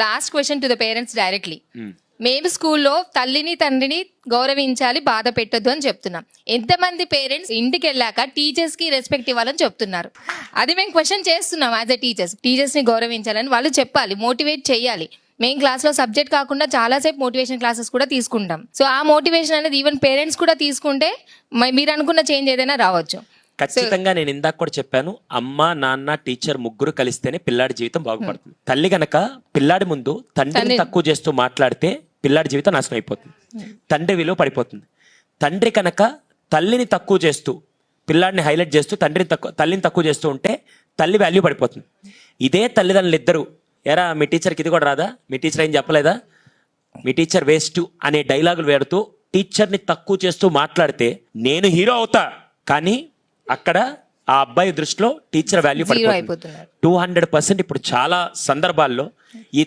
Last question to the parents directly. మేము స్కూల్లో తల్లిని తండ్రిని గౌరవించాలి, బాధ పెట్టొద్దు అని చెప్తున్నాం. ఎంతమంది పేరెంట్స్ ఇంటికి వెళ్ళాక టీచర్స్ కి రెస్పెక్ట్ ఇవ్వాలని చెప్తున్నారు? అది మేము క్వశ్చన్ చేస్తున్నాం. యాజ్ ఎ టీచర్స్ ని గౌరవించాలని వాళ్ళు చెప్పాలి, మోటివేట్ చేయాలి. మెయిన్ క్లాస్ లో సబ్జెక్ట్ కాకుండా చాలాసేపు మోటివేషన్ క్లాసెస్ కూడా తీసుకుంటాం. సో ఆ మోటివేషన్ అనేది ఈవెన్ పేరెంట్స్ కూడా తీసుకుంటే మీరు అనుకున్న చేంజ్ ఏదైనా రావచ్చు. ఖచ్చితంగా నేను ఇందాక కూడా చెప్పాను, అమ్మ నాన్న టీచర్ ముగ్గురు కలిస్తేనే పిల్లాడి జీవితం బాగుపడుతుంది. తల్లి గనక పిల్లాడి ముందు తండ్రిని తక్కువ చేస్తూ మాట్లాడితే పిల్లాడి జీవితం నాశనం అయిపోతుంది, తండ్రి విలువ పడిపోతుంది. తండ్రి కనుక తల్లిని తక్కువ చేస్తూ పిల్లాడిని హైలైట్ చేస్తూ తల్లిని తక్కువ చేస్తూ ఉంటే తల్లి వాల్యూ పడిపోతుంది. ఇదే తల్లిదండ్రులు ఇద్దరు, ఎరా మీ టీచర్కి ఇది కూడా రాదా, మీ టీచర్ ఏం చెప్పలేదా, మీ టీచర్ వేస్ట్ అనే డైలాగులు వేడుతూ టీచర్ని తక్కువ చేస్తూ మాట్లాడితే నేను హీరో అవుతా, కానీ అక్కడ ఆ అబ్బాయి దృష్టిలో టీచర్ వాల్యూ పడిపోతుంది. 200% ఇప్పుడు చాలా సందర్భాల్లో ఈ